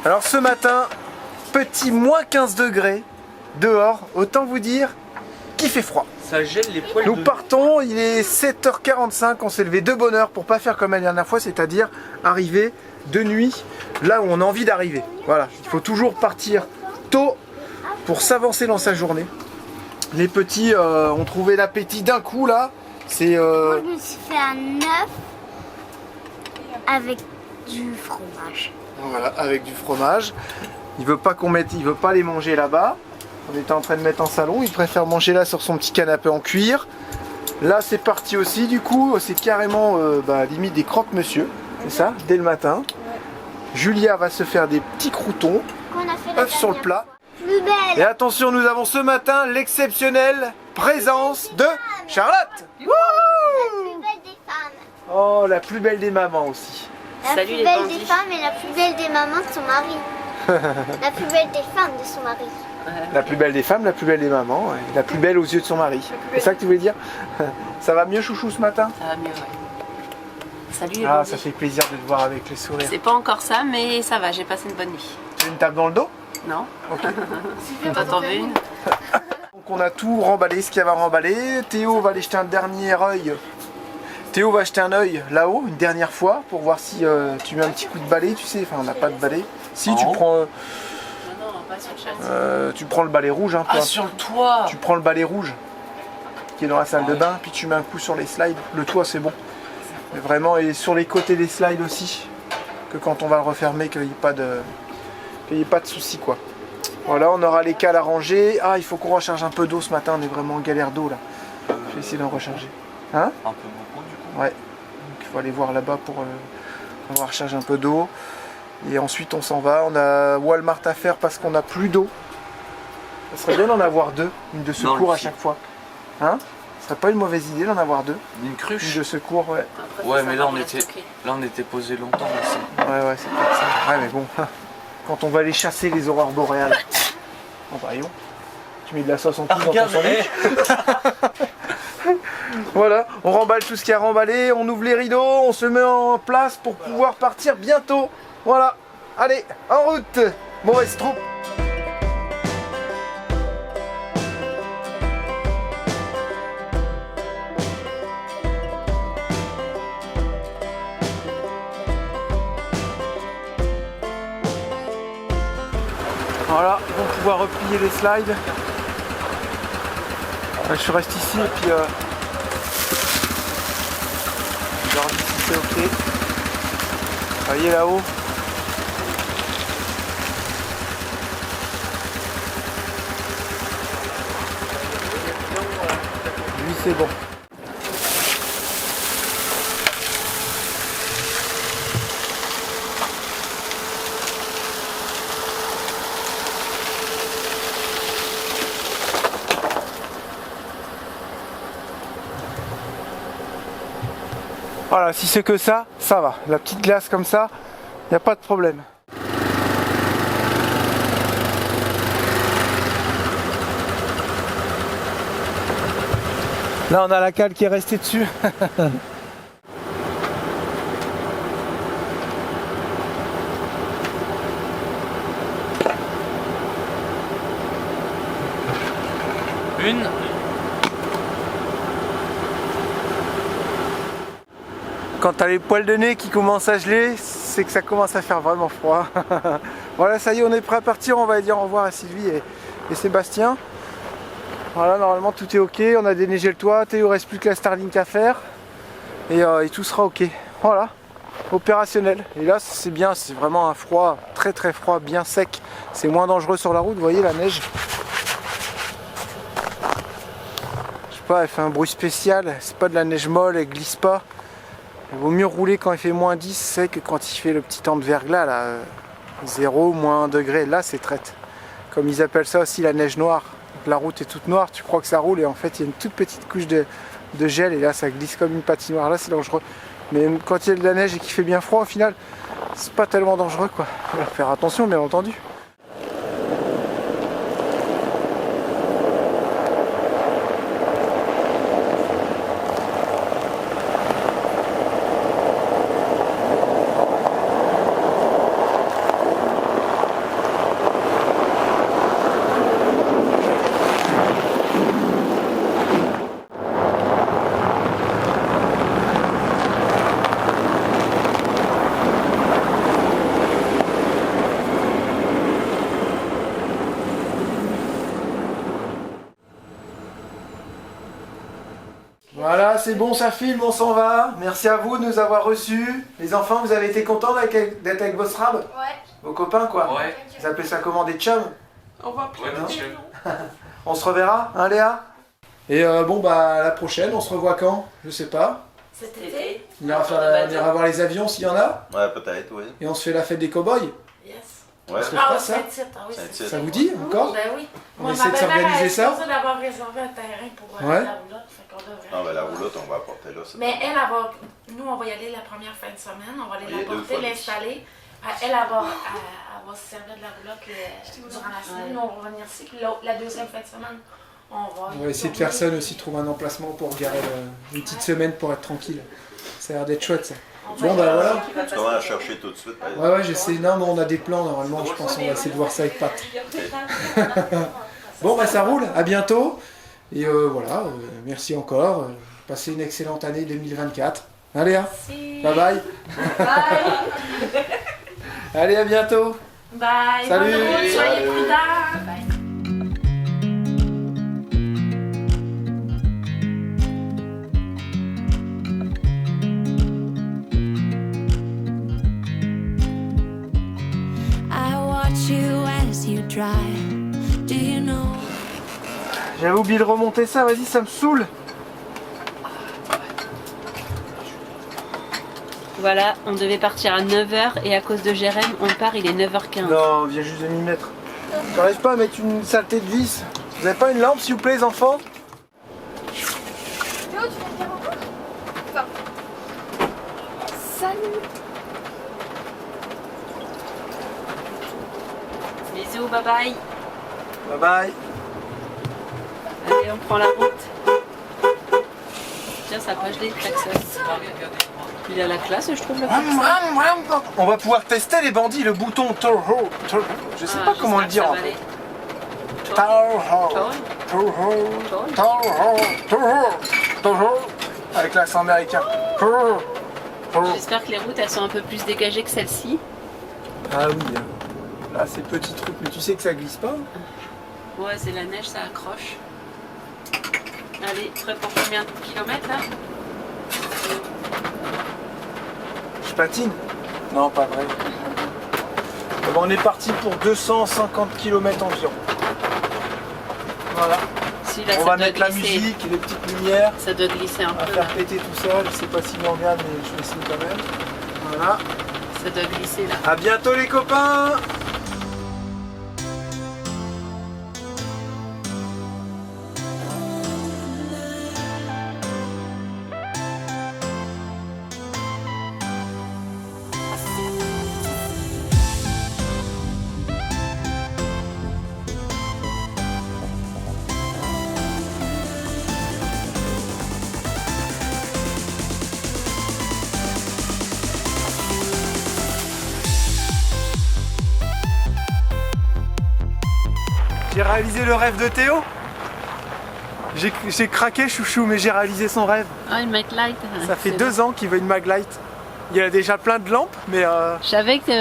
Alors ce matin, petit moins 15 degrés dehors, autant vous dire qu'il fait froid. Ça gèle les poils. Nous partons, il est 7h45, on s'est levé de bonne heure pour pas faire comme la dernière fois, c'est-à-dire arriver de nuit là où on a envie d'arriver. Voilà, il faut toujours partir tôt pour s'avancer dans sa journée. Les petits ont trouvé l'appétit d'un coup là. C'est Moi je me suis fait un œuf avec du fromage. voilà, avec du fromage. Il veut pas qu'on mette, il veut pas les manger là-bas. On était en train de mettre en salon, il préfère manger là sur son petit canapé en cuir. Là c'est parti aussi, du coup c'est carrément limite des croque-monsieur, c'est ça, dès le matin. Julia va se faire des petits croûtons, œufs sur le plat. Plus belle. Et attention, nous avons ce matin l'exceptionnelle présence de Charlotte. La plus belle des femmes. Oh, la plus belle des mamans aussi. La Salut plus les belle bandits. des femmes et la plus belle des mamans de son mari. La plus belle des femmes de son mari. La plus belle des femmes, la plus belle des mamans, et la plus belle aux yeux de son mari. C'est ça que tu voulais dire? Ça va mieux chouchou ce matin? Ça va mieux, ouais. Salut les Ah, bandits. ça fait plaisir de te voir avec les sourires. C'est pas encore ça, mais ça va, j'ai passé une bonne nuit. Tu veux une tape dans le dos? Non? Ok. Toi t'en veux une? Donc on a tout remballé, ce qu'il y avait à remballer. Théo va aller jeter un dernier œil. Théo va jeter un œil là-haut une dernière fois pour voir si tu mets un petit coup de balai, tu sais. Enfin, on n'a pas de balai. Si tu prends, Non, pas sur le châssis. tu prends le balai rouge. Hein, Ah, sur le toit! Tu prends le balai rouge qui est dans la salle de bain, puis tu mets un coup sur les slides. Le toit c'est bon. Mais vraiment, et sur les côtés des slides aussi, que quand on va le refermer, qu'il n'y ait pas de soucis quoi. Voilà, on aura les cales à ranger. Ah, il faut qu'on recharge un peu d'eau ce matin, on est vraiment en galère d'eau là. Je vais essayer d'en recharger. Hein? Un peu beaucoup du coup. Ouais. Donc il faut aller voir là-bas pour on va recharger un peu d'eau. Et ensuite on s'en va. On a Walmart à faire parce qu'on n'a plus d'eau. Ça serait bien d'en avoir deux, une de Dans le secours à pied. chaque fois. Hein? Ce serait pas une mauvaise idée d'en avoir deux. Une Une cruche. de secours, ouais. Après, Ouais, ça, mais ça là va on la était, stocker. là on était posé longtemps aussi. Ouais, c'est peut-être ça. Ouais, mais bon, quand on va aller chasser les aurores boréales. Oh, bah, voyons. Tu mets de la sauce en plus dans ton sandwich. Voilà, on remballe tout ce qu'il y a à remballer, on ouvre les rideaux, on se met en place pour pouvoir partir bientôt. Voilà, allez, en route, mauvaise troupe. Voilà, ils vont pouvoir replier les slides. Je reste ici et puis je leur dis si c'est ok. Vous voyez là-haut. Lui c'est bon. Voilà, si c'est que ça, ça va. La petite glace comme ça, il n'y a pas de problème. Là, on a la cale qui est restée dessus. Une. Quand t'as les poils de nez qui commencent à geler, c'est que ça commence à faire vraiment froid. Voilà, ça y est, on est prêt à partir. On va dire au revoir à Sylvie et Sébastien. Voilà, normalement tout est ok. On a déneigé le toit. Théo, reste plus que la Starlink à faire. Et tout sera ok. Voilà, opérationnel. Et là, c'est bien. C'est vraiment un froid très très froid, bien sec. C'est moins dangereux sur la route. Vous voyez la neige. Je sais pas, elle fait un bruit spécial. C'est pas de la neige molle, elle glisse pas. Il vaut mieux rouler quand il fait moins 10 sec que quand il fait le petit temps de verglas là, 0, moins 1 degré, là c'est traite. Comme ils appellent ça aussi la neige noire. Donc, la route est toute noire, tu crois que ça roule et en fait il y a une toute petite couche de gel et là ça glisse comme une patinoire, là c'est dangereux. Mais quand il y a de la neige et qu'il fait bien froid au final, c'est pas tellement dangereux quoi. Il faut faire attention bien entendu. c'est bon, ça filme, on s'en va. Merci à vous de nous avoir reçus. Les enfants, vous avez été contents d'être avec vos strabs? Ouais. Vos copains, quoi? Ouais. Vous appelez ça comment, des chums? On va plus. Ouais, monsieur. On se reverra, hein Léa? Et bon, bah, la prochaine, on se revoit quand? Je sais pas. Cet été. On ira voir les avions s'il y en a. Ouais, peut-être, oui. Et on se fait la fête des cow-boys. Yes. Ouais. Se passe ça? Saint-Tite. Ça vous dit encore? Ben oui. On essaie de s'organiser ça. On d'avoir réservé un terrain pour Ouais. la roulotte. Fait qu'on devrait. Non, ben la roulotte, on va apporter là. Mais elle va. Nous, on va y aller la première fin de semaine. On va aller Oui, deux l'apporter, fois. l'installer. Elle va se servir de la roulotte durant la semaine. Nous, on va revenir ici. Puis la deuxième fin de semaine, on va essayer de faire ça aussi, trouver un emplacement pour garer une petite semaine pour être tranquille. Ça a l'air d'être chouette ça. Bon bah voilà. Tu commences à chercher tout de suite. par exemple. Ouais, j'essaie. Non, mais on a des plans normalement, je pense qu'on va essayer de voir ça avec Pat. Bon bah ça roule, à bientôt. Et voilà, merci encore. Passez une excellente année 2024. Allez, hein. Bye bye. Allez, à bientôt. Bye. Salut. Bonne route, soyez prudents. Bye. J'avais oublié de remonter ça, vas-y, ça me saoule. Voilà, on devait partir à 9h et à cause de Jérém, on part, il est 9h15. Non, on vient juste de m'y mettre. J'arrive pas à mettre une saleté de vis. Vous avez pas une lampe, s'il vous plaît, les enfants? Théo, tu viens de dire au revoir? Enfin. Salut. Bisous, bye bye. Bye bye. Allez, on prend la route. Tiens, ça va geler, klaxon. Il a la classe, je trouve, le klaxon. On va pouvoir tester les bandits, le bouton Toho. Je sais pas comment le dire en fait. Toho. Avec l'accent américain. J'espère que les routes, elles sont un peu plus dégagées que celle-ci. Ah oui. Là, c'est petit truc, mais tu sais que ça glisse pas? Ouais, c'est la neige, ça accroche. Allez, prêt pour combien de kilomètres là? Je patine? Non, pas vrai. Bon, on est parti pour 250 km environ. Voilà. Si, là, On ça va doit mettre la glisser. musique et les petites lumières. Ça doit glisser un On va peu. faire Là. péter tout ça. Je sais pas s'il me regarde, mais je vais essayer quand même. Voilà. Ça doit glisser là. À bientôt les copains! J'ai réalisé le rêve de Théo. J'ai craqué chouchou, mais j'ai réalisé son rêve. Ah, une Maglite. Ça fait 2 ans qu'il veut une Maglite. Il y a déjà plein de lampes, mais Je savais que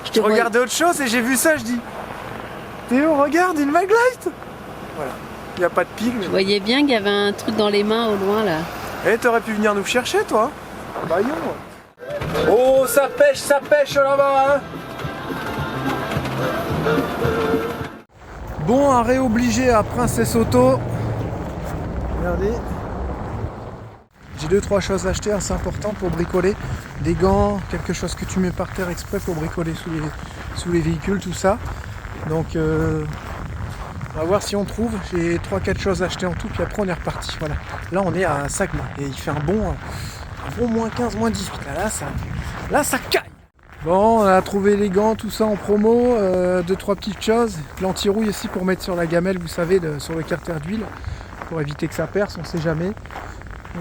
je je regardais autre chose et j'ai vu ça, je dis Théo, regarde, une Maglite. Voilà. Il n'y a pas de pile. Mais... Je voyais bien qu'il y avait un truc dans les mains au loin là. Eh, t'aurais pu venir nous chercher, toi. Bah, yo. Oh, ça pêche là-bas, hein. Bon, arrêt obligé à Princesse Auto. Regardez. J'ai 2-3 choses à acheter assez importantes pour bricoler. Des gants, quelque chose que tu mets par terre exprès pour bricoler sous les véhicules, tout ça. Donc, on va voir si on trouve. J'ai 3-4 choses à acheter en tout, puis après on est reparti. Voilà. Là, on est à Sagma et il fait un bon moins 15, moins 18. Là, ça caille. Bon, on a trouvé les gants, tout ça en promo, 2-3 petites choses. L'anti-rouille aussi pour mettre sur la gamelle, vous savez, sur le carter d'huile, pour éviter que ça perce, on sait jamais.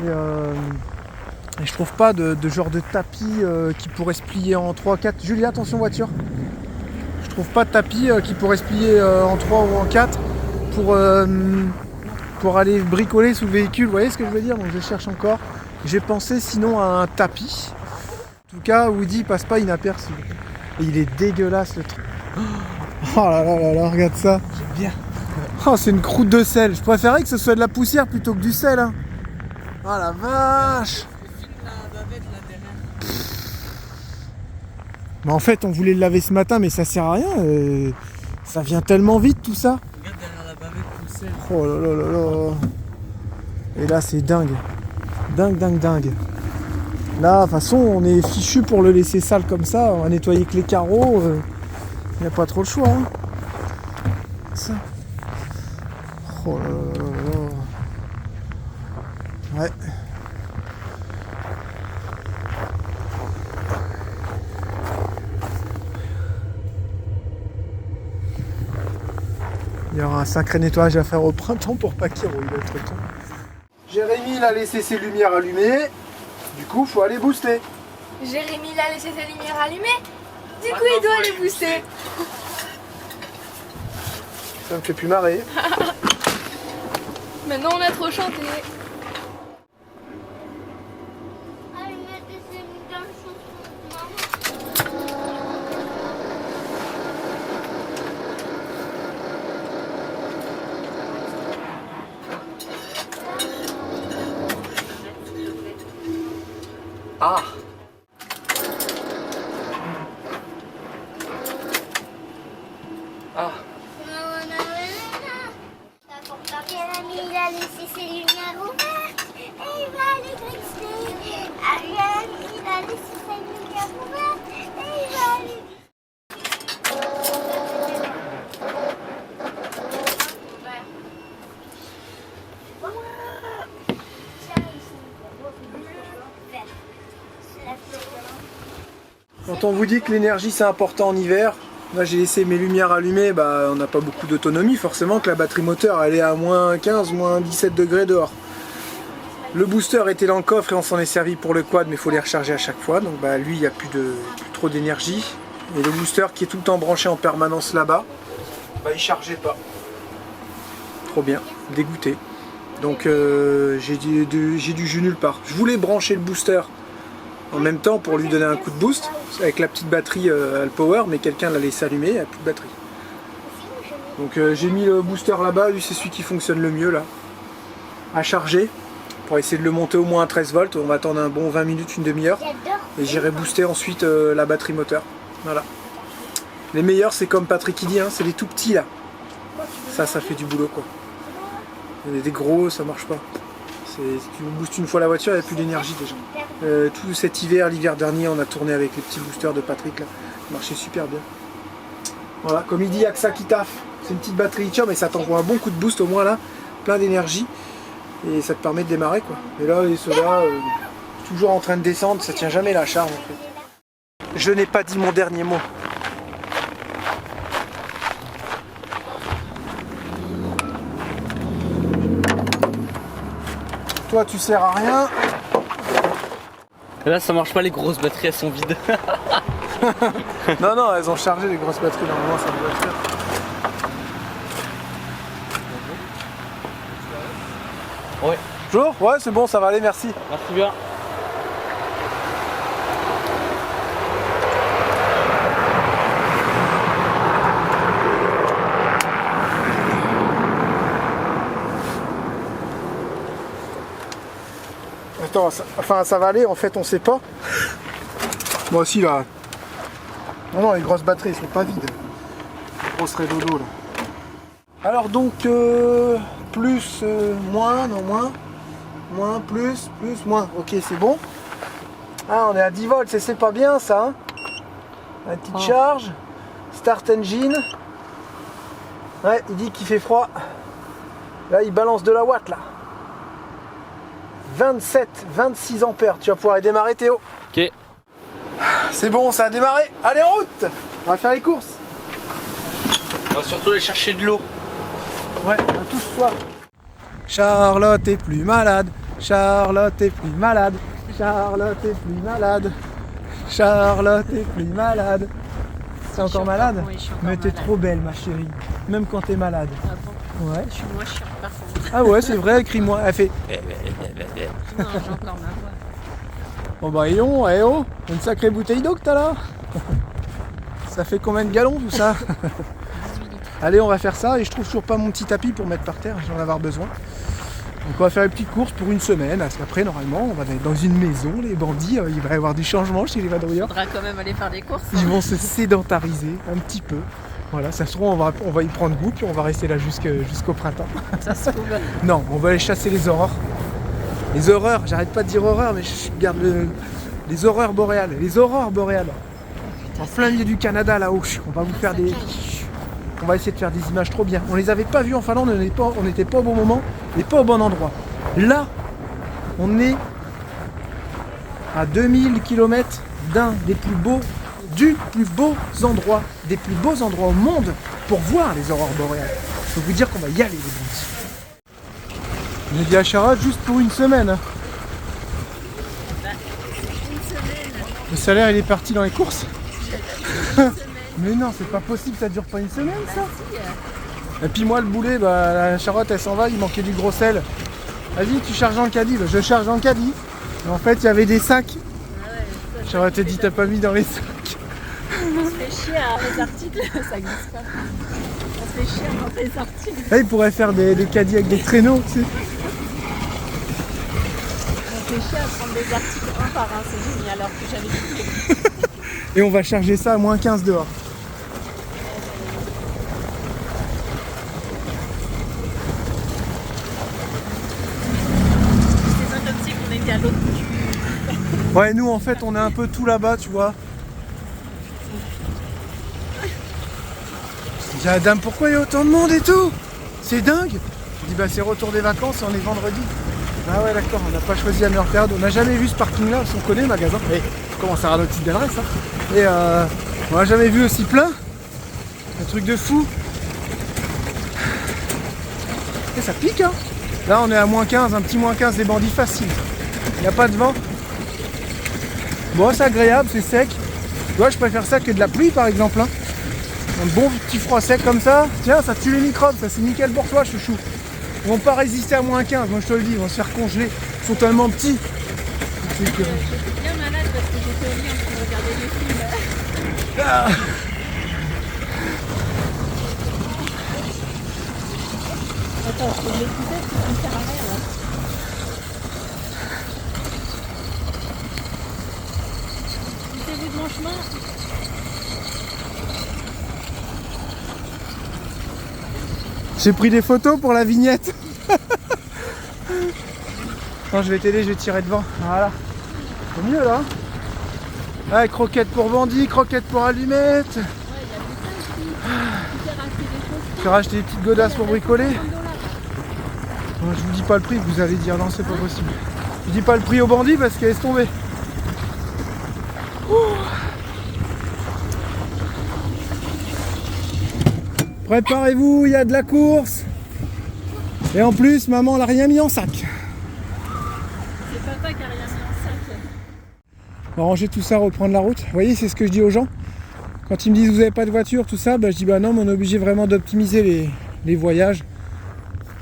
Et je trouve pas de genre de tapis qui pourrait se plier en 3-4. Julie, attention voiture. Je trouve pas de tapis qui pourrait se plier en 3 ou en 4 pour aller bricoler sous le véhicule. Vous voyez ce que je veux dire? Donc je cherche encore. J'ai pensé sinon à un tapis. En tout cas, Woody passe pas inaperçu. Et il est dégueulasse le truc. Oh là là là là, regarde ça. J'aime bien. Oh, c'est une croûte de sel. Je préférais que ce soit de la poussière plutôt que du sel. Hein. Ah la vache! Mais en fait, on voulait le laver ce matin, mais ça sert à rien. Ça vient tellement vite tout ça. Regarde derrière la bavette tout seul. Oh là là là là. Et là, c'est dingue. Dingue, dingue, dingue. Là, de toute façon, on est fichu pour le laisser sale comme ça. On va nettoyer que les carreaux. Il n'y a pas trop le choix. Hein. Ça. Oh là là là là. Ouais. Il y aura un sacré nettoyage à faire au printemps pour pas qu'il rouille l'autre temps. Jérémy il a laissé ses lumières allumées. Du coup, faut aller booster. Jérémy il a laissé ses lumières allumées. Du coup, il doit aller booster. Ça me fait plus marrer. Maintenant, on a trop chanté. Ah! Ah! Jérémy, il a laissé ses lumières ouvertes et il va aller glisser. Jérémy, il a laissé ses lumières ouvertes et il va aller Quand on vous dit que l'énergie c'est important en hiver, là j'ai laissé mes lumières allumées, on n'a pas beaucoup d'autonomie forcément, que la batterie moteur elle est à moins 15, moins 17 degrés dehors. Le booster était dans le coffre et on s'en est servi pour le quad, mais il faut les recharger à chaque fois, donc lui il n'y a plus trop d'énergie. Et le booster qui est tout le temps branché en permanence là-bas, il chargeait pas. Trop bien, dégoûté. Donc j'ai du jus nulle part. Je voulais brancher le booster en même temps pour lui donner un coup de boost avec la petite batterie Alpower, mais quelqu'un l'a laissé allumer, il n'y a plus de batterie. Donc j'ai mis le booster là-bas, lui c'est celui qui fonctionne le mieux là, à charger pour essayer de le monter au moins à 13 volts. On va attendre un bon 20 minutes, une demi-heure et j'irai booster ensuite la batterie moteur. Voilà. Les meilleurs c'est comme Patrick dit, hein, c'est les tout petits là. Ça fait du boulot quoi. Il y en a des gros, ça marche pas. Si tu boostes une fois la voiture, il n'y a plus d'énergie déjà. Tout cet hiver, l'hiver dernier, on a tourné avec les petits boosters de Patrick là. Ça marchait super bien. Voilà, comme il dit, il n'y a que ça qui taffe. C'est une petite batterie lithium mais ça t'envoie un bon coup de boost au moins là, plein d'énergie. Et ça te permet de démarrer quoi. Et là, ceux-là, toujours en train de descendre, ça tient jamais la charge en fait. Je n'ai pas dit mon dernier mot. Toi tu sers à rien. Là ça marche pas, les grosses batteries elles sont vides. Non non, elles ont chargé les grosses batteries, normalement ça doit le faire. Ouais. Toujours? Ouais c'est bon, ça va aller, merci. Merci bien. Attends, ça va aller, en fait on sait pas. Moi aussi là. Non, les grosses batteries, elles sont pas vides. Grosse dodo là. Alors donc, plus, moins, non moins. Moins, plus, moins. Ok, c'est bon. Ah, on est à 10 volts, c'est pas bien ça. Hein, une petite charge. Start engine. Ouais, il dit qu'il fait froid. Là, il balance de la watt là. 26 ampères. Tu vas pouvoir démarrer, Théo. Ok. C'est bon, ça a démarré. Allez, en route. On va faire les courses. On va surtout aller chercher de l'eau. Ouais, on a tous soif. Charlotte est plus malade. Charlotte est plus malade. Charlotte est plus malade. Charlotte est plus malade. T'es encore malade? Oui, je suis encore Mais t'es malade. trop belle, ma chérie. Même quand t'es malade. Ah bon? Ouais. Je suis moins chiante par contre. Ah ouais, c'est vrai, elle crie moi. Elle fait. Non, j'ai encore ma voix. Bon bah, et oh, une sacrée bouteille d'eau que t'as là. Ça fait combien de gallons tout ça? 18 litres. Allez, on va faire ça et je trouve toujours pas mon petit tapis pour mettre par terre, je vais en avoir besoin. Donc on va faire les petites courses pour une semaine, parce qu'après normalement on va être dans une maison, les bandits, il va y avoir du changement chez les vadrouilleurs. Faudra quand même aller faire des courses. Ils vont se sédentariser un petit peu. Voilà, ça se trouve on va y prendre goût, puis on va rester là jusqu'au printemps. Ça se trouve. Non, on va aller chasser les horreurs. Les horreurs, j'arrête pas de dire horreur, mais je garde les horreurs boréales. Les aurores boréales. En plein milieu du Canada là-haut. On va vous faire des... On va essayer de faire des images trop bien. On les avait pas vues en Finlande, on n'était pas au bon moment et pas au bon endroit. Là, on est à 2000 km des plus beaux endroits au monde pour voir les aurores boréales. Je peux vous dire qu'on va y aller, les bandits. On est dit à Charlotte juste pour une semaine. Le salaire, il est parti dans les courses. Mais non, c'est pas possible, ça dure pas une semaine, ça. Et puis moi, le boulet, la Charlotte, elle s'en va, il manquait du gros sel. Vas-y, tu charges dans le caddie. Je charge dans le caddie. Et en fait, il y avait des sacs. Charlotte a dit, t'as pas mis dans les sacs. On se fait chier à les articles, ça glisse pas. On se fait chier à monter les articles. Là, il pourrait faire des caddies avec des traîneaux, tu sais. On se fait chier à prendre des articles un par un, c'est génial, alors que j'avais dit. Et on va charger ça à moins 15 dehors. C'est pas comme si on était à l'autre bout. Ouais, nous, en fait, on est un peu tout là-bas, tu vois. Je dis à la dame, pourquoi il y a autant de monde et tout? C'est dingue. Je dis, bah c'est retour des vacances, on est vendredi. Ah ouais, d'accord, on n'a pas choisi la meilleure période. On n'a jamais vu ce parking-là, parce qu'on connaît le magasin. Et je commence à avoir notre petite adresse, hein. Et on n'a jamais vu aussi plein. Un truc de fou. Et ça pique, hein. Là, on est à moins 15, un petit moins 15 des bandits facile. Il n'y a pas de vent. Bon, c'est agréable, c'est sec. Moi, je préfère ça que de la pluie, par exemple, hein. Un bon petit froid sec comme ça, tiens, ça tue les microbes, ça c'est nickel pour toi, chouchou. Ils vont pas résister à moins 15, moi je te le dis, ils vont se faire congeler. Ils sont tellement petits. J'étais bien malade parce que j'étais au lit en train de regarder des films. Ah. Attends, je peux l'écouter, ça me sert à rien là. Quittez-vous de mon chemin. J'ai pris des photos pour la vignette. Non, je vais t'aider, je vais tirer devant. Voilà. C'est mieux là. Ah, croquettes pour bandits, croquettes pour allumettes. Ouais, il y a plus ça aussi. Tu t'es racheté des choses. Tu as racheté des petites godasses pour bricoler. Non, je vous dis pas le prix, vous allez dire non, c'est pas possible. Je dis pas le prix aux bandits parce qu'elle laisse tomber. Préparez-vous, il y a de la course. Et en plus, maman l'a rien mis en sac. C'est papa qui a rien mis en sac. On va ranger tout ça, reprendre la route. Vous voyez, c'est ce que je dis aux gens. Quand ils me disent vous n'avez pas de voiture, tout ça, bah, je dis bah non, mais on est obligé vraiment d'optimiser les voyages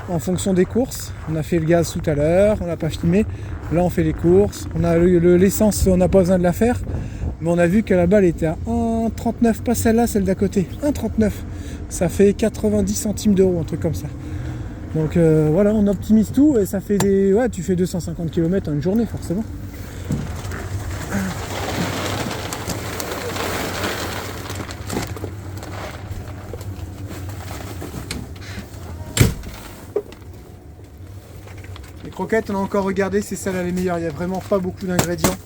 en fonction des courses. On a fait le gaz tout à l'heure, on n'a pas filmé. Là, on fait les courses. On a l'essence, on n'a pas besoin de la faire. Mais on a vu que là-bas, elle était à 1,39, pas celle-là, celle d'à côté. 1,39. Ça fait 90 centimes d'euros, un truc comme ça. Donc voilà, on optimise tout et ça fait des... Ouais, tu fais 250 km en une journée, forcément. Les croquettes, on a encore regardé, c'est celle-là les meilleures. Il n'y a vraiment pas beaucoup d'ingrédients.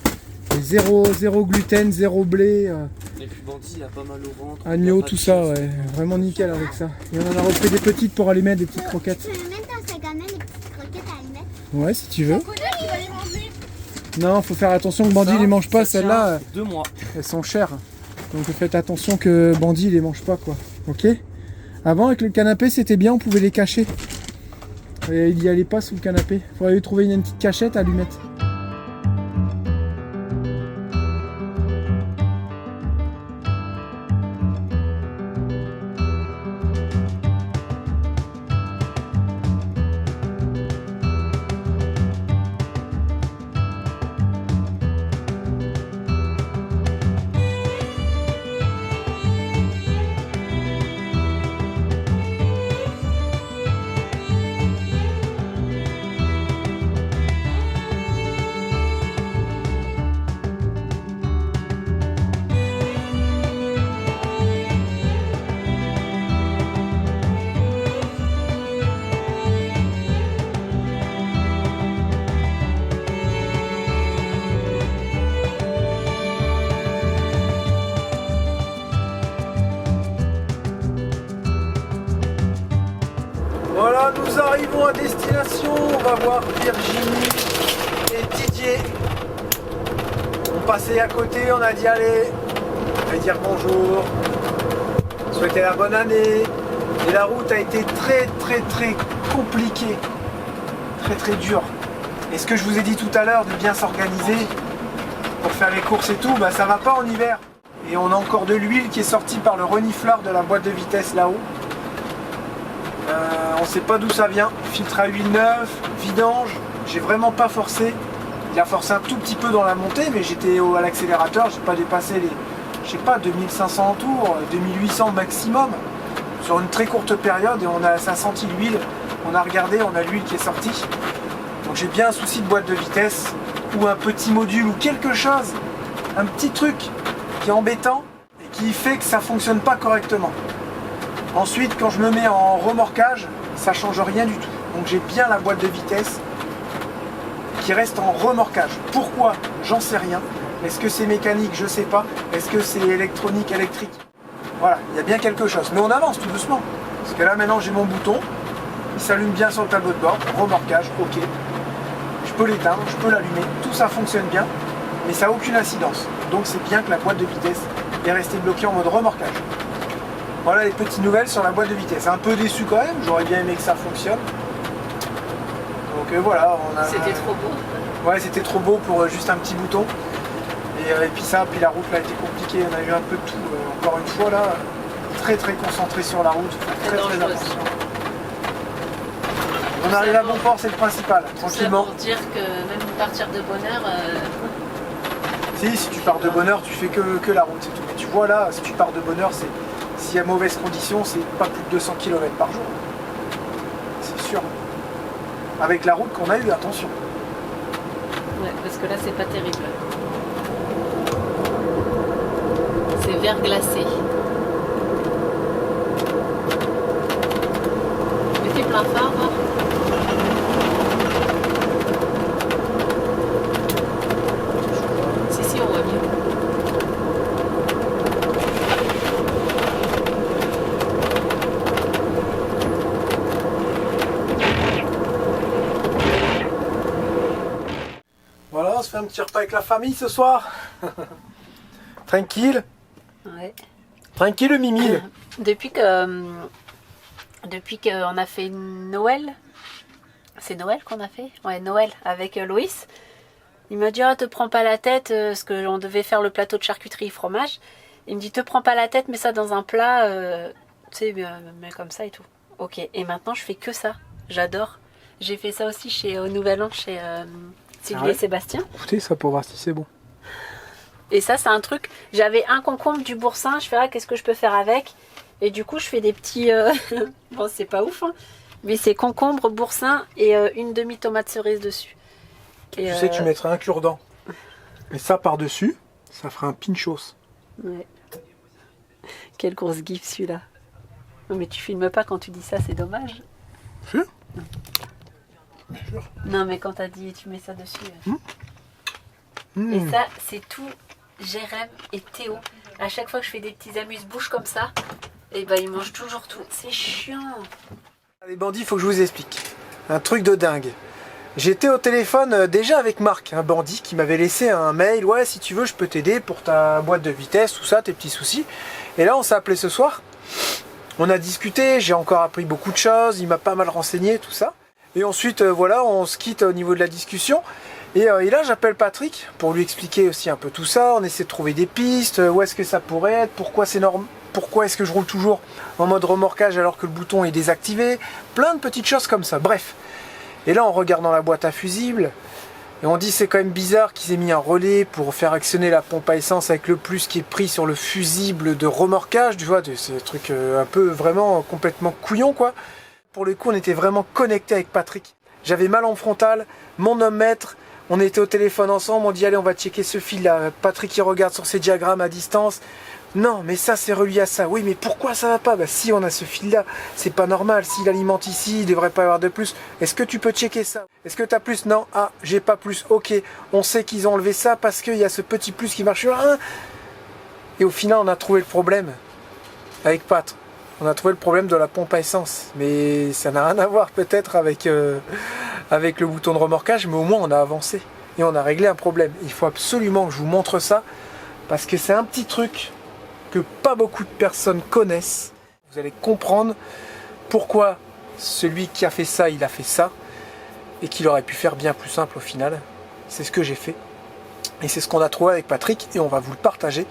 Zéro gluten, zéro blé. Et puis bandit, il y a pas mal au ventre. Agneau, tout ça, ouais. Vraiment nickel avec ça. Et on en a repris des petites pour aller mettre des petites croquettes. Tu veux mettre dans sa gamelle les petites croquettes à allumettes? Ouais, si tu veux. Tu vas les manger. Non, faut faire attention que Bandit les mange pas, celles-là. 2 mois. Elles sont chères. Donc faites attention que Bandit les mange pas, quoi. Ok? Avant, avec le canapé, c'était bien, on pouvait les cacher. Et il y allait pas sous le canapé. Faudrait lui trouver une petite cachette à allumettes. nous arrivons à destination. On va voir Virginie et Didier. On passait à côté, on a dit allez, on va dire bonjour, souhaiter la bonne année. Et la route a été très compliquée, très dure. Et ce que je vous ai dit tout à l'heure de bien s'organiser pour faire les courses et tout, bah ça va pas en hiver. Et on a encore de l'huile qui est sortie par le renifleur de la boîte de vitesse là-haut. On sait pas d'où ça vient. Filtre à huile neuve, vidange. J'ai vraiment pas forcé. Il a forcé un tout petit peu dans la montée, mais j'étais à l'accélérateur, j'ai pas dépassé les, je sais pas, 2500 tours, 2800 maximum, sur une très courte période, et ça a senti l'huile. On a regardé, on a l'huile qui est sortie. Donc j'ai bien un souci de boîte de vitesse, ou un petit module, ou quelque chose, un petit truc qui est embêtant, et qui fait que ça fonctionne pas correctement. Ensuite, quand je me mets en remorquage, ça change rien du tout. Donc j'ai bien la boîte de vitesse qui reste en remorquage. Pourquoi? J'en sais rien. Est-ce que c'est mécanique? Je sais pas. Est-ce que c'est électronique, électrique? Voilà, il y a bien quelque chose. Mais on avance tout doucement. Parce que là maintenant j'ai mon bouton, il s'allume bien sur le tableau de bord, remorquage, ok. Je peux l'éteindre, je peux l'allumer, tout ça fonctionne bien, mais ça n'a aucune incidence. Donc c'est bien que la boîte de vitesse est restée bloquée en mode remorquage. Voilà les petites nouvelles sur la boîte de vitesse. Un peu déçu quand même, j'aurais bien aimé que ça fonctionne. Donc voilà, on a... C'était trop beau. Ouais, c'était trop beau pour juste un petit bouton. Et puis ça, puis la route là a été compliquée, on a eu un peu de tout. Encore une fois là, très concentré sur la route, très attention. On arrive à bon port, c'est le principal, tranquillement. Pour dire que même partir de bonne heure... Si tu pars de bonne heure, tu fais que la route, c'est tout. Mais tu vois là, si tu pars de bonne heure, s'il y a mauvaise condition, c'est pas plus de 200 km par jour. C'est sûr. Avec la route qu'on a eue, attention. Ouais, parce que là, c'est pas terrible. C'est verglacé. Mettez plein phare, voir. Si, on voit bien. Voilà, on se fait un petit repas avec la famille ce soir. Tranquille. Ouais. Tranquille, Mimi. Depuis qu'on a fait Noël, c'est Noël qu'on a fait? Ouais, Noël avec Loïs. Il m'a dit, te prends pas la tête, parce qu'on devait faire le plateau de charcuterie et fromage. Il me dit, te prends pas la tête, mets ça dans un plat, tu sais, mais comme ça et tout. Ok, et maintenant je fais que ça. J'adore. J'ai fait ça aussi au Nouvel An chez Sylvie et Sébastien. Écoutez ça pour voir si c'est bon. Et ça, c'est un truc. J'avais un concombre du boursin. Je fais, qu'est-ce que je peux faire avec? Et du coup, je fais des petits. Bon, c'est pas ouf, hein, mais c'est concombre, boursin et une demi-tomate cerise dessus. Et, tu sais, tu mettrais un cure-dent. Et ça par-dessus, ça ferait un pinchos. Ouais. Quelle grosse gif celui-là. Non, mais tu filmes pas quand tu dis ça, c'est dommage. Sûr? Non, mais quand t'as dit tu mets ça dessus. Et ça, c'est tout. Jérém et Théo, à chaque fois que je fais des petits amuse-bouches comme ça, et ben ils mangent toujours tout. C'est chiant. Les bandits, il faut que je vous explique. Un truc de dingue. J'étais au téléphone déjà avec Marc, un bandit qui m'avait laissé un mail. Ouais, si tu veux, je peux t'aider pour ta boîte de vitesse, tout ça, tes petits soucis. Et là, on s'est appelé ce soir. On a discuté, j'ai encore appris beaucoup de choses. Il m'a pas mal renseigné, tout ça. Et ensuite, voilà, on se quitte au niveau de la discussion. Et là, j'appelle Patrick pour lui expliquer aussi un peu tout ça. On essaie de trouver des pistes. Où est-ce que ça pourrait être? Pourquoi c'est normal? Pourquoi est-ce que je roule toujours en mode remorquage alors que le bouton est désactivé? Plein de petites choses comme ça. Bref. Et là, on regarde dans la boîte à fusibles. Et on dit c'est quand même bizarre qu'ils aient mis un relais pour faire actionner la pompe à essence avec le plus qui est pris sur le fusible de remorquage. Tu vois, c'est un truc un peu vraiment complètement couillon, quoi. Pour le coup, on était vraiment connectés avec Patrick. J'avais mal en frontal, mon homme maître. On était au téléphone ensemble, on dit allez on va checker ce fil là. Patrick il regarde sur ses diagrammes à distance. Non mais ça c'est relié à ça. Oui mais pourquoi ça va pas? Bah si on a ce fil là, c'est pas normal. S'il alimente ici, il devrait pas y avoir de plus. Est-ce que tu peux checker ça? Est-ce que t'as plus? Non, ah j'ai pas plus. Ok, on sait qu'ils ont enlevé ça parce qu'il y a ce petit plus qui marche. Et au final on a trouvé le problème avec Pat. on a trouvé le problème de la pompe à essence. Mais ça n'a rien à voir peut-être avec le bouton de remorquage, mais au moins on a avancé. Et on a réglé un problème. Il faut absolument que je vous montre ça, parce que c'est un petit truc que pas beaucoup de personnes connaissent. Vous allez comprendre pourquoi celui qui a fait ça, il a fait ça, et qu'il aurait pu faire bien plus simple au final. C'est ce que j'ai fait. Et c'est ce qu'on a trouvé avec Patrick, et on va vous le partager,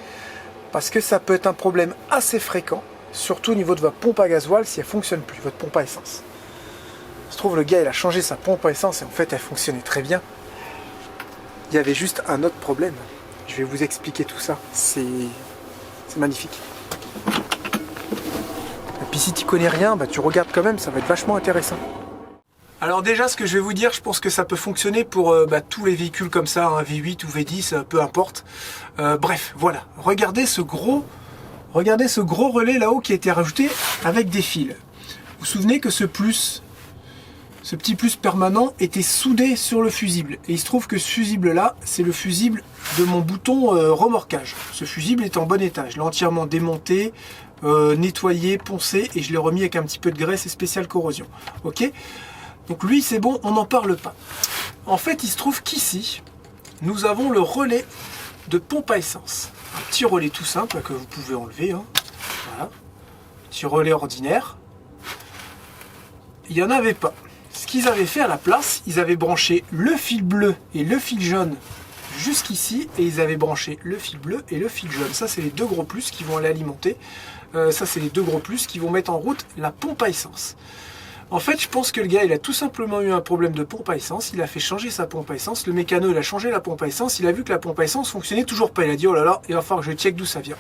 parce que ça peut être un problème assez fréquent, surtout au niveau de votre pompe à gasoil si elle ne fonctionne plus, votre pompe à essence. Il se trouve, le gars, il a changé sa pompe à essence, et en fait, elle fonctionnait très bien. Il y avait juste un autre problème. Je vais vous expliquer tout ça. C'est magnifique. Et puis si tu connais rien, bah, tu regardes quand même, ça va être vachement intéressant. Alors déjà, ce que je vais vous dire, je pense que ça peut fonctionner pour tous les véhicules comme ça, un V8 ou V10, peu importe. Bref, voilà. Regardez ce gros relais là-haut qui a été rajouté avec des fils. Vous vous souvenez que ce petit plus permanent était soudé sur le fusible. Et il se trouve que ce fusible-là, c'est le fusible de mon bouton remorquage. Ce fusible est en bon état. Je l'ai entièrement démonté, nettoyé, poncé, et je l'ai remis avec un petit peu de graisse et spécial corrosion. Ok ? Donc lui, c'est bon, on n'en parle pas. En fait, il se trouve qu'ici, nous avons le relais de pompe à essence. Un petit relais tout simple que vous pouvez enlever. Hein. Voilà. Petit relais ordinaire. Il n'y en avait pas. Ce qu'ils avaient fait à la place, ils avaient branché le fil bleu et le fil jaune jusqu'ici, et ils avaient branché le fil bleu et le fil jaune. Ça, c'est les deux gros plus qui vont aller alimenter. Ça, c'est les deux gros plus qui vont mettre en route la pompe à essence. En fait, je pense que le gars, il a tout simplement eu un problème de pompe à essence. Il a fait changer sa pompe à essence. Le mécano, il a changé la pompe à essence. Il a vu que la pompe à essence fonctionnait toujours pas. Il a dit, oh là là, il va falloir que je check d'où ça vient.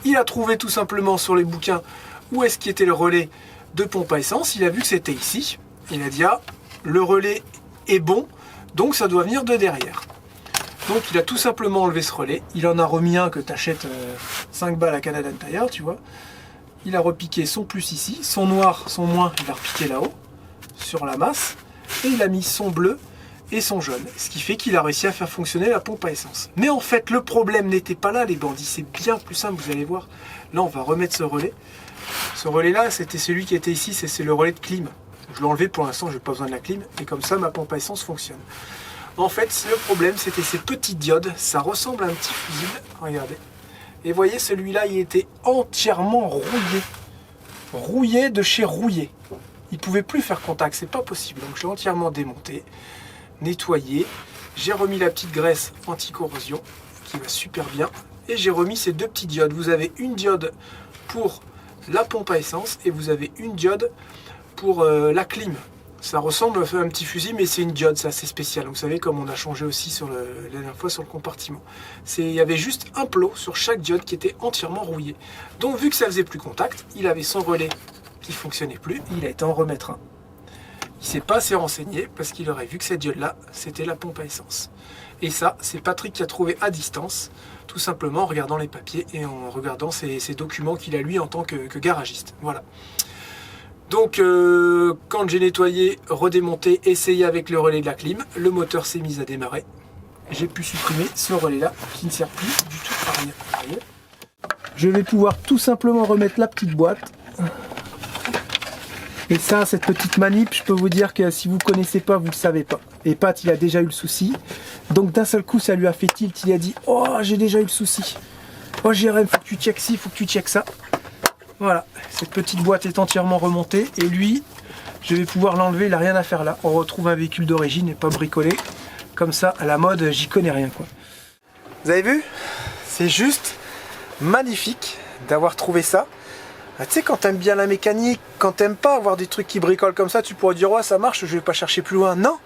Il a trouvé tout simplement sur les bouquins où est-ce qui était le relais de pompe à essence. Il a vu que c'était ici. Il a dit, ah, le relais est bon, donc ça doit venir de derrière. Donc il a tout simplement enlevé ce relais. Il en a remis un que tu achètes 5 balles à Canadian Tire, tu vois. Il a repiqué son plus ici, son noir, son moins, il a repiqué là-haut, sur la masse. Et il a mis son bleu et son jaune. Ce qui fait qu'il a réussi à faire fonctionner la pompe à essence. Mais en fait, le problème n'était pas là, les bandits. C'est bien plus simple, vous allez voir. Là, on va remettre ce relais. Ce relais-là, c'était celui qui était ici, c'est le relais de clim. Je l'ai enlevé pour l'instant, je n'ai pas besoin de la clim. Et comme ça, ma pompe à essence fonctionne. En fait, le problème, c'était ces petites diodes. Ça ressemble à un petit fusible. Regardez. Et vous voyez, celui-là, il était entièrement rouillé. Rouillé de chez rouillé. Il ne pouvait plus faire contact, c'est pas possible. Donc je l'ai entièrement démonté, nettoyé. J'ai remis la petite graisse anti-corrosion, qui va super bien. Et j'ai remis ces deux petites diodes. Vous avez une diode pour la pompe à essence et vous avez une diode pour la clim. Ça ressemble à un petit fusil, mais c'est une diode, c'est assez spécial. Vous savez, comme on a changé aussi la dernière fois sur le compartiment. Il y avait juste un plot sur chaque diode qui était entièrement rouillé. Donc, vu que ça faisait plus contact, il avait son relais qui fonctionnait plus. Il a été en remettre un. Il s'est pas assez renseigné parce qu'il aurait vu que cette diode-là, c'était la pompe à essence. Et ça, c'est Patrick qui a trouvé à distance, tout simplement en regardant les papiers et en regardant ses documents qu'il a lui en tant que garagiste. Voilà. Donc quand j'ai nettoyé, redémonté, essayé avec le relais de la clim, le moteur s'est mis à démarrer. J'ai pu supprimer ce relais là qui ne sert plus du tout à rien. Je vais pouvoir tout simplement remettre la petite boîte. Et ça, cette petite manip, je peux vous dire que si vous ne connaissez pas, vous ne le savez pas. Et Pat, il a déjà eu le souci. Donc d'un seul coup, ça lui a fait tilt. Il a dit, oh, j'ai déjà eu le souci. Oh, Jérém, faut que tu checkes ci, faut que tu checkes ça. Voilà, cette petite boîte est entièrement remontée et lui, je vais pouvoir l'enlever, il n'a rien à faire là. On retrouve un véhicule d'origine et pas bricolé. Comme ça, à la mode, j'y connais rien quoi. Vous avez vu? C'est juste magnifique d'avoir trouvé ça. Ah, tu sais, quand t'aimes bien la mécanique, quand t'aimes pas avoir des trucs qui bricolent comme ça, tu pourrais dire ouais ça marche, je vais pas chercher plus loin. Non!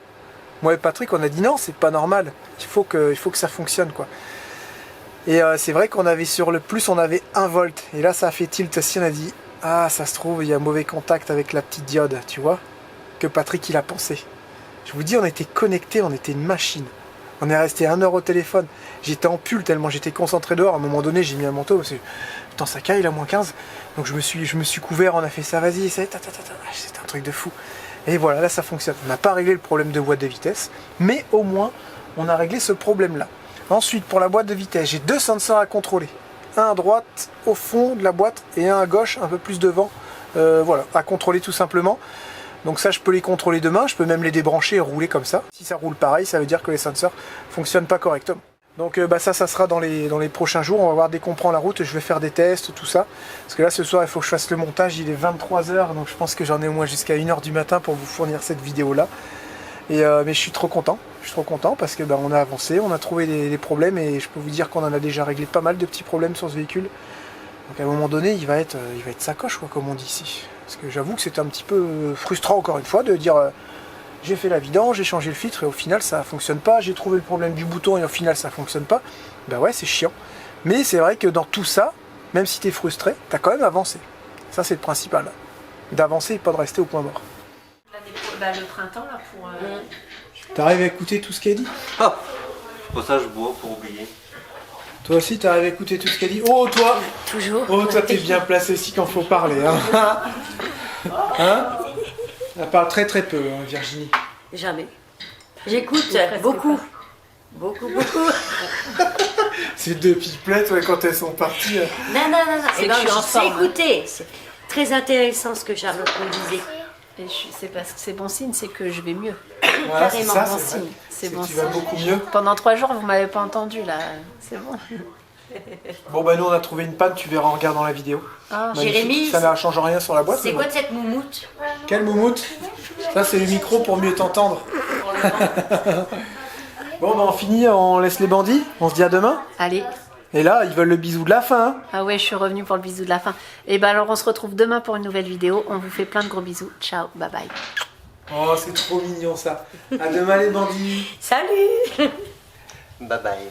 Moi et Patrick, on a dit non, c'est pas normal. Il faut que ça fonctionne quoi. Et c'est vrai qu'on avait sur le plus, on avait 1 volt. Et là, ça a fait tilt aussi. On a dit, ah, ça se trouve, il y a un mauvais contact avec la petite diode, tu vois, que Patrick, il a pensé. Je vous dis, on était connectés, on était une machine. On est resté 1 heure au téléphone. J'étais en pull tellement j'étais concentré dehors. À un moment donné, j'ai mis un manteau parce que, putain, ça caille, il a moins 15. Donc je me suis couvert, on a fait ça, vas-y, c'était un truc de fou. Et voilà, là, ça fonctionne. On n'a pas réglé le problème de boîte de vitesse, mais au moins, on a réglé ce problème-là. Ensuite, pour la boîte de vitesse, j'ai 2 sensors à contrôler. Un à droite, au fond de la boîte, et un à gauche, un peu plus devant, voilà, à contrôler tout simplement. Donc ça, je peux les contrôler demain, je peux même les débrancher et rouler comme ça. Si ça roule pareil, ça veut dire que les sensors fonctionnent pas correctement. Donc ça sera dans les prochains jours. On va voir dès qu'on prend la route, je vais faire des tests, tout ça. Parce que là, ce soir, il faut que je fasse le montage. Il est 23 h, donc je pense que j'en ai au moins jusqu'à 1 h du matin pour vous fournir cette vidéo-là. Mais je suis trop content. Je suis trop content parce que on a avancé, on a trouvé des problèmes et je peux vous dire qu'on en a déjà réglé pas mal de petits problèmes sur ce véhicule. Donc à un moment donné, il va être sacoche, quoi, comme on dit ici. Parce que j'avoue que c'était un petit peu frustrant, encore une fois, de dire... j'ai fait la vidange, j'ai changé le filtre et au final ça fonctionne pas, j'ai trouvé le problème du bouton et au final ça fonctionne pas. Ben ouais, c'est chiant. Mais c'est vrai que dans tout ça, même si tu es frustré, tu as quand même avancé. Ça c'est le principal. D'avancer et pas de rester au point mort. Le printemps là pour... T'arrives à écouter tout ce qu'elle dit? Hop. Pour ça, je bois pour oublier. Toi aussi t'arrives à écouter tout ce qu'elle dit? Oh toi! Toujours. Oh toi t'es bien placé aussi quand faut parler. Hein, hein? Elle parle très très peu, hein, Virginie. Jamais. J'écoute beaucoup. Beaucoup. Ces deux pipelettes, ouais, quand elles sont parties. Non. C'est que je suis en je sais forme. écouter. C'est très intéressant ce que Charlotte me disait. Et c'est parce que c'est bon signe, c'est que je vais mieux. Voilà, c'est carrément, ça, bon c'est signe. vrai. C'est C'est bon que tu vas signe. beaucoup mieux. Pendant 3 jours, vous m'avez pas entendu là. C'est bon. Bon bah nous on a trouvé une panne, tu verras en regardant la vidéo. Ah, Magnifique. Jérémy, Ça ne change rien sur la boîte. c'est mais quoi bon. de cette moumoute? Quelle moumoute? Ça c'est le micro pour mieux t'entendre. Bon bah on finit, on laisse les bandits, on se dit à demain. allez. Et là ils veulent le bisou de la fin. Hein. Ah ouais, je suis revenue pour le bisou de la fin. Et ben alors on se retrouve demain pour une nouvelle vidéo. On vous fait plein de gros bisous. Ciao, bye bye. Oh c'est trop mignon ça. À demain les bandits. Salut. Bye bye.